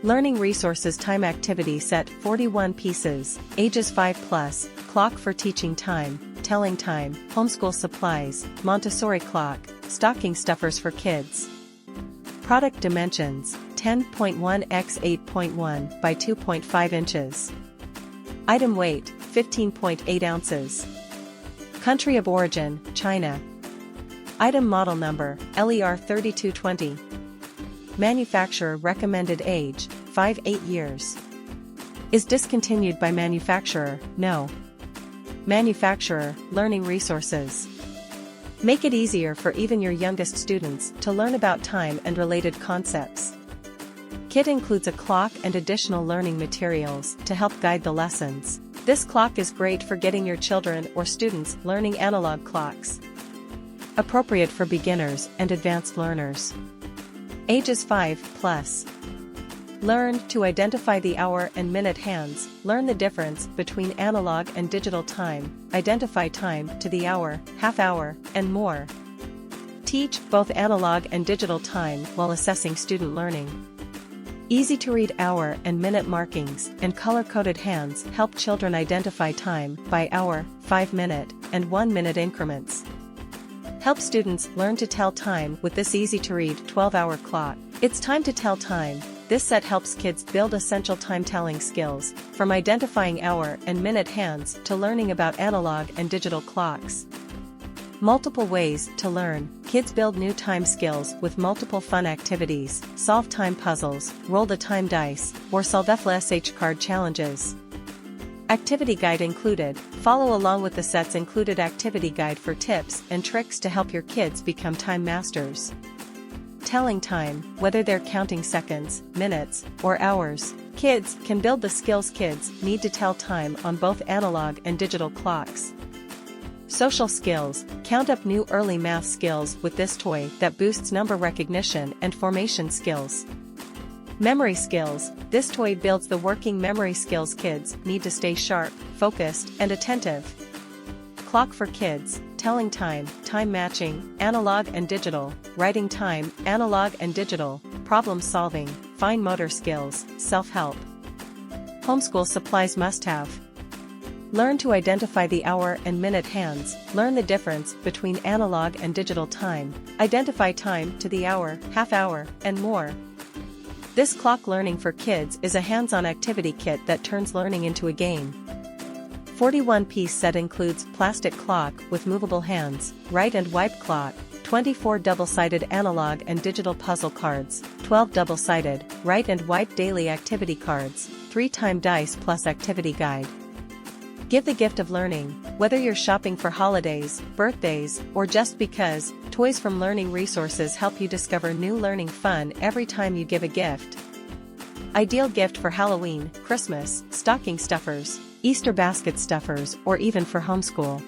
Learning Resources Time Activity Set 41 pieces, ages 5+, clock for teaching time, telling time, homeschool supplies, Montessori clock, stocking stuffers for kids. Product dimensions, 10.1 x 8.1 by 2.5 inches. Item weight, 15.8 ounces. Country of origin, China. Item model number, LER 3220. Manufacturer recommended age, 5-8 years. Is discontinued by manufacturer? No. Manufacturer, Learning Resources. Make it easier for even your youngest students to learn about time and related concepts. Kit includes a clock and additional learning materials to help guide the lessons. This clock is great for getting your children or students learning analog clocks. Appropriate for beginners and advanced learners. Ages 5+. Learn to identify the hour and minute hands, learn the difference between analog and digital time, identify time to the hour, half hour, and more. Teach both analog and digital time while assessing student learning. Easy-to-read hour and minute markings and color-coded hands help children identify time by hour, 5-minute, and 1-minute increments. Help students learn to tell time with this easy-to-read 12-hour clock. It's time to tell time. This set helps kids build essential time-telling skills, from identifying hour and minute hands to learning about analog and digital clocks. Multiple ways to learn. Kids build new time skills with multiple fun activities, solve time puzzles, roll the time dice, or solve FLSH card challenges. Activity guide included. Follow along with the set's included activity guide for tips and tricks to help your kids become time masters. Telling time, whether they're counting seconds, minutes, or hours, kids can build the skills kids need to tell time on both analog and digital clocks. Social skills, count up new early math skills with this toy that boosts number recognition and formation skills. Memory skills, this toy builds the working memory skills kids need to stay sharp, focused, and attentive. Clock for kids, telling time, time matching, analog and digital, writing time, analog and digital, problem solving, fine motor skills, self-help. Homeschool supplies must-have. Learn to identify the hour and minute hands, learn the difference between analog and digital time, identify time to the hour, half hour, and more. This clock learning for kids is a hands-on activity kit that turns learning into a game. 41-piece set includes plastic clock with movable hands, write and wipe clock, 24 double-sided analog and digital puzzle cards, 12 double-sided, write and wipe daily activity cards, 3 time dice plus activity guide. Give the gift of learning, whether you're shopping for holidays, birthdays, or just because, toys from Learning Resources help you discover new learning fun every time you give a gift. Ideal gift for Halloween, Christmas, stocking stuffers, Easter basket stuffers, or even for homeschool.